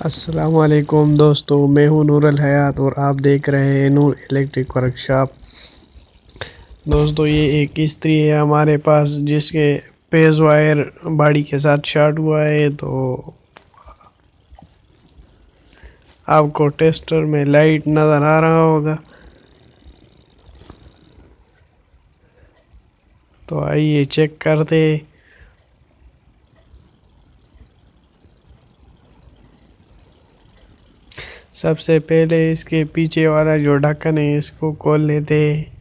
अस्सलाम वालेकुम दोस्तों, मैं हूं नूर अल हयात और आप देख रहे हैं नूर इलेक्ट्रिक वर्कशॉप। दोस्तों, ये एक इस्त्री है हमारे पास जिसके पेज वायर बाड़ी के साथ शॉर्ट हुआ है। तो आपको टेस्टर में लाइट नज़र आ रहा होगा। तो आइए चेक करते हैं। सबसे पहले इसके पीछे वाला जो ढक्कन है इसको खोल लेते हैं।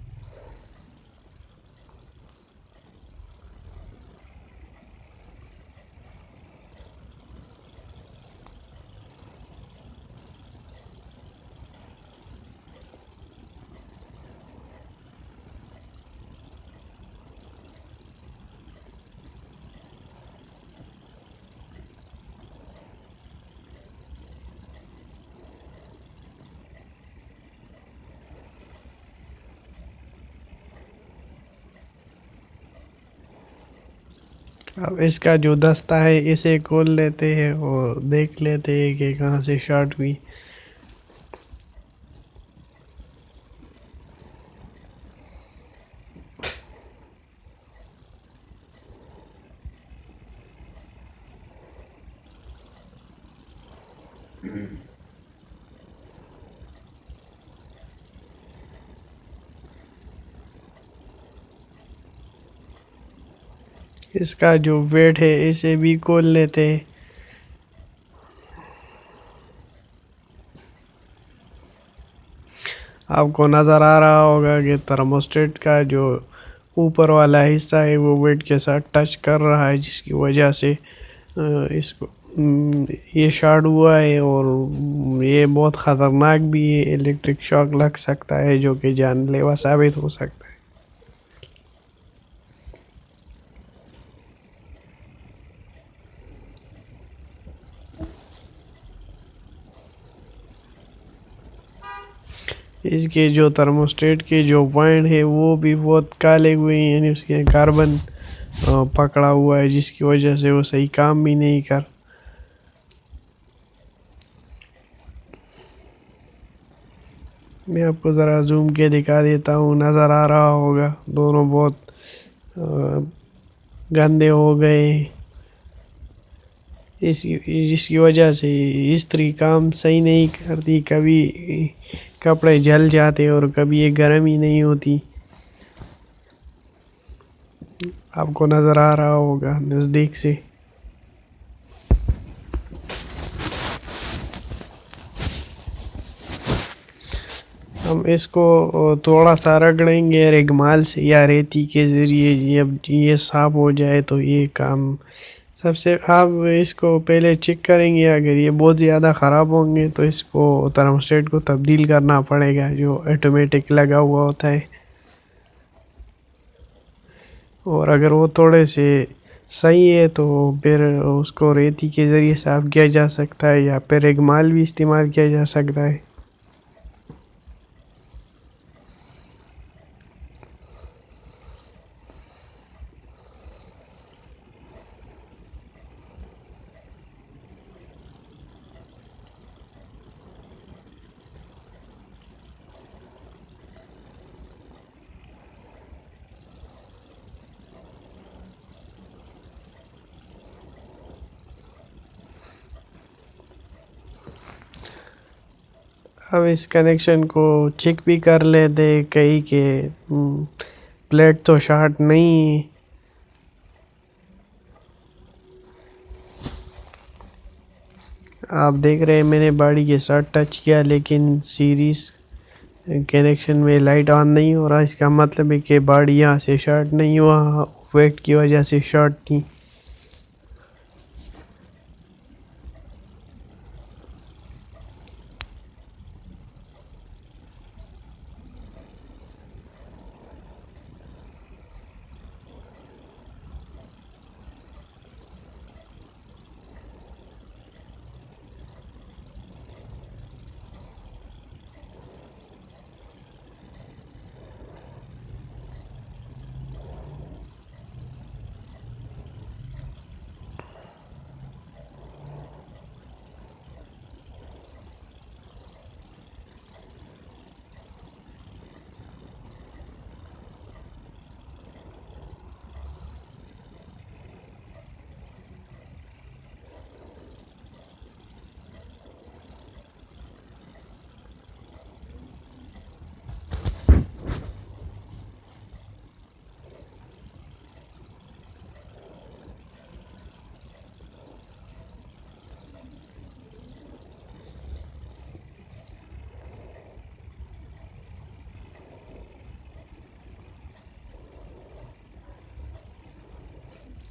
अब इसका जो दस्ता है इसे खोल लेते हैं और देख लेते हैं कि कहाँ से शॉर्ट हुई। इसका जो वेट है इसे भी खोल लेते हैं। आपको नज़र आ रहा होगा कि थर्मोस्टेट का जो ऊपर वाला हिस्सा है वो वेट के साथ टच कर रहा है, जिसकी वजह से इसको ये शॉर्ट हुआ है। और ये बहुत ख़तरनाक भी है, इलेक्ट्रिक शॉक लग सकता है जो कि जानलेवा साबित हो सकता है। इसके जो थर्मोस्टेट के जो पॉइंट है वो भी बहुत काले हुए हैं, यानी उसके कार्बन पकड़ा हुआ है, जिसकी वजह से वो सही काम भी नहीं कर। मैं आपको ज़रा जूम के दिखा देता हूँ, नज़र आ रहा होगा दोनों बहुत गंदे हो गए इस जिसकी वजह से इस्त्री काम सही नहीं करती। कभी कपड़े जल जाते और कभी ये गर्म ही नहीं होती। आपको नज़र आ रहा होगा नज़दीक से। हम इसको थोड़ा सा रगड़ेंगे रेगमाल से या रेती के ज़रिए। जब ये साफ हो जाए तो ये काम सबसे आप इसको पहले चेक करेंगे। अगर ये बहुत ज़्यादा ख़राब होंगे तो इसको थर्मोस्टेट को तब्दील करना पड़ेगा, जो ऑटोमेटिक लगा हुआ होता है। और अगर वो थोड़े से सही है तो फिर उसको रेती के ज़रिए साफ़ किया जा सकता है या फिर रेगमाल भी इस्तेमाल किया जा सकता है। अब इस कनेक्शन को चेक भी कर लेते कहीं के प्लेट तो शॉर्ट नहीं है। आप देख रहे हैं मैंने बाड़ी के साथ टच किया, लेकिन सीरीज कनेक्शन में लाइट ऑन नहीं हो रहा। इसका मतलब है कि बाड़ी यहाँ से शॉर्ट नहीं हुआ, वेट की वजह से शॉर्ट थी।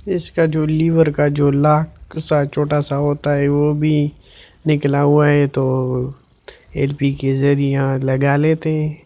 इसका जो लीवर का जो लाक सा छोटा सा होता है वो भी निकला हुआ है, तो एलपी के ज़रिए यहाँ लगा लेते हैं।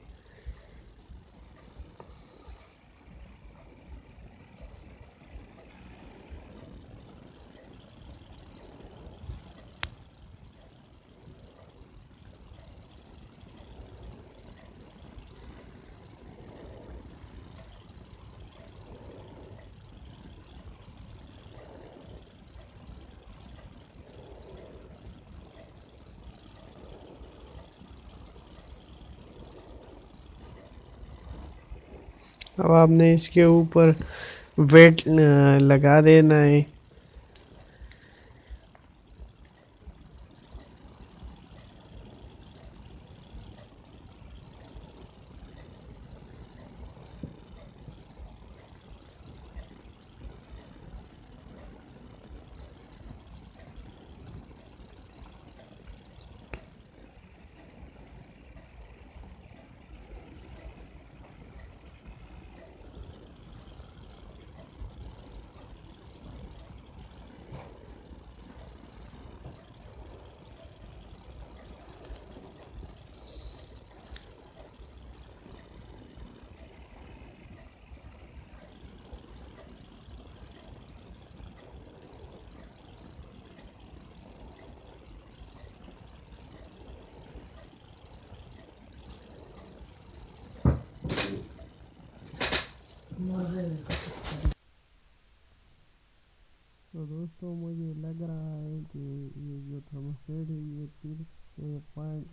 अब आपने इसके ऊपर वेट लगा देना है। तो दोस्तों मुझे लग रहा है कि ये जो थर्मोस्टेट है ये फिर से पॉइंट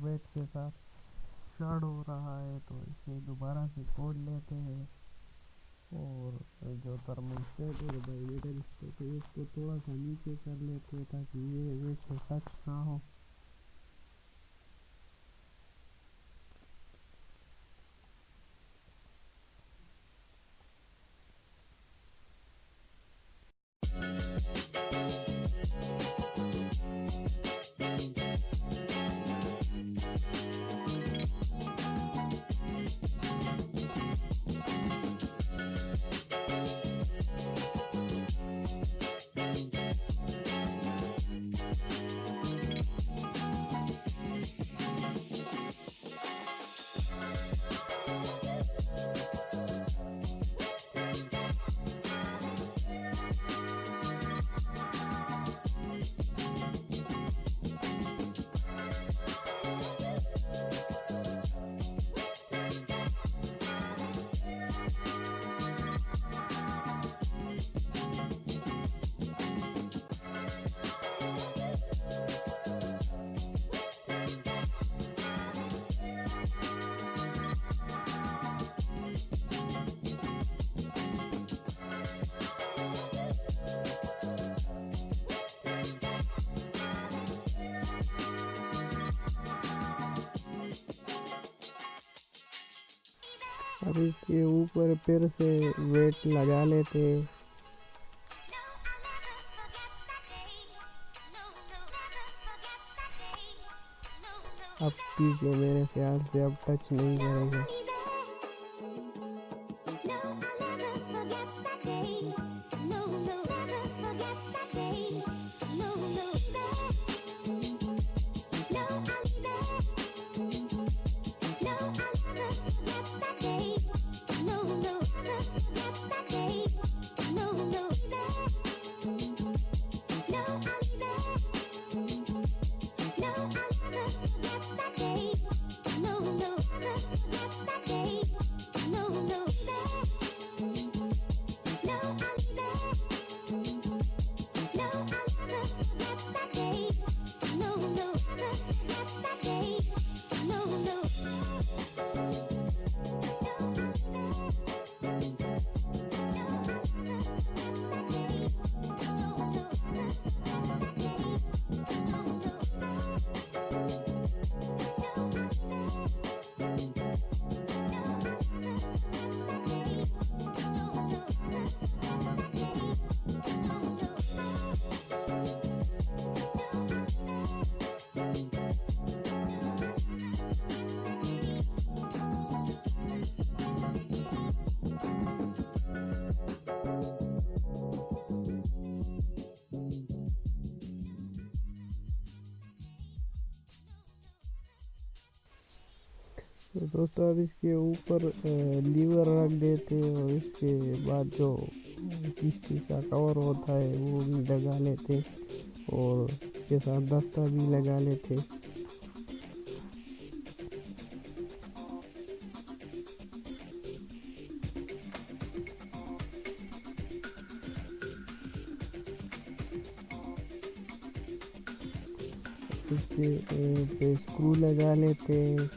वेट के साथ शॉर्ट हो रहा है, तो इसे दोबारा से खोल लेते हैं। और जो थर्मोस्टेट है बायोमीटर इसको थोड़ा सा नीचे कर लेते हैं ताकि ये वेट से टच ना हो। अब इसके ऊपर फिर से वेट लगा लेते हैं। अब ठीक है, मेरे ख्याल से अब टच नहीं करेगा। तो दोस्तों अब इसके ऊपर लीवर रख देते हैं और इसके बाद जो किश्ती सा कवर होता है वो भी लगा लेते और इसके साथ दस्ता भी लगा लेते। इसके पे स्क्रू लगा लेते हैं।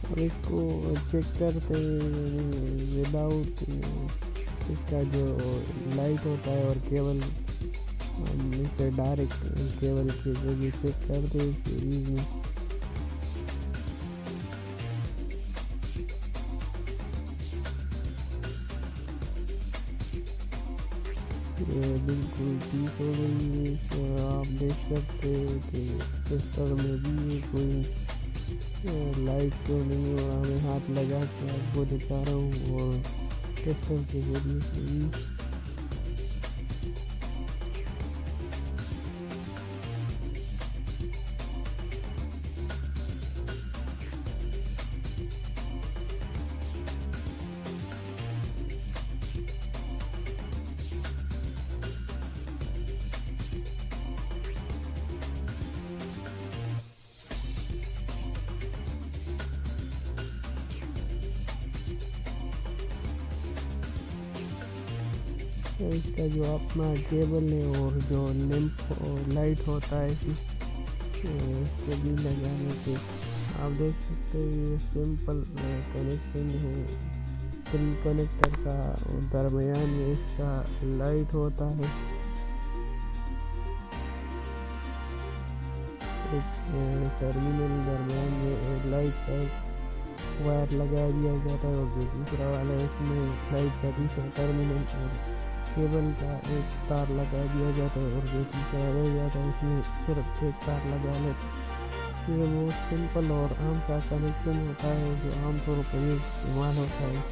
और इसको चेक करते विदाउट इसका जो लाइट होता है और केबल हम इसे डायरेक्ट केबल के जरिए चेक करते हैं सीरीज में। ये बिल्कुल ठीक हो गई है। आप देख सकते हैं कि टेस्टर में भी कोई लाइट क्यों नहीं हो रहा। मैं हाथ लगा के आपको दिखा रहा हूँ और टेस्टर के जरिए से भी इसका जो अपना केबल है और जो लैंप लाइट होता है इसको भी लगाने पे आप देख सकते हैं ये सिंपल कनेक्शन है 3 कनेक्टर का। दरमियान में इसका लाइट होता है। एक टर्मिनल दरमियान में लाइट का वायर लगा दिया जाता है और जो दूसरा वाला है इसमें लाइट का दूसरा टर्मिनल और केबल का एक तार लगा दिया जाता है और जो तीसरा रह जाता है इसमें सिर्फ एक तार लगा लेते। ये बहुत सिंपल और आम सा कनेक्शन होता है जो आमतौर पर इस्तेमाल होता है।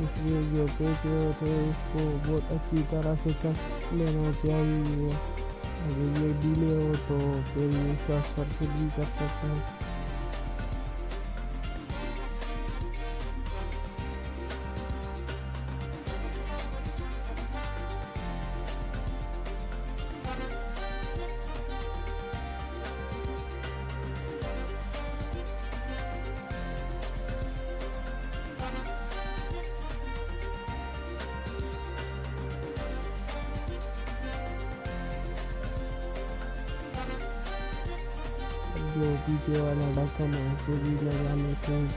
इसलिए जो पेच होते हैं उसको बहुत अच्छी तरह से कस लेना चाहिए। अगर ये डीले हो तो फिर इसका सर्किट भी कर सकता है। जो पीछे वाला ढक्कन है उसे भी लगा लेते हैं।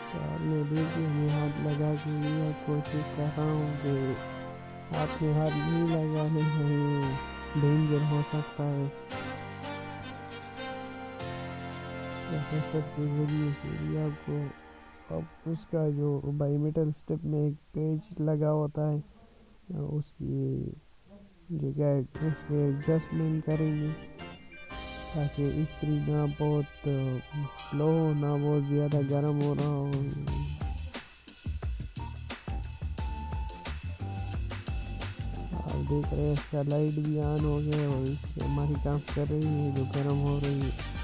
तो आपने देखिए मैं हाथ लगा के भी आपको चेक कर रहा हूँ कि आपने हाथ नहीं लगाने हैं, डेंजर हो सकता है। टेस्टर के जरिए से भी आपको अब उसका जो बाईमीटर स्टेप में एक पेज लगा होता है उसकी जगह उसके एडजस्टमेंट करेंगे ताकि इस्त्री ना बहुत स्लो हो ना बहुत ज़्यादा गर्म हो रहा हो। आप देख रहे हैं इसका लाइट भी ऑन हो गया और इसकी हमारी काम कर रही है जो गर्म हो रही है।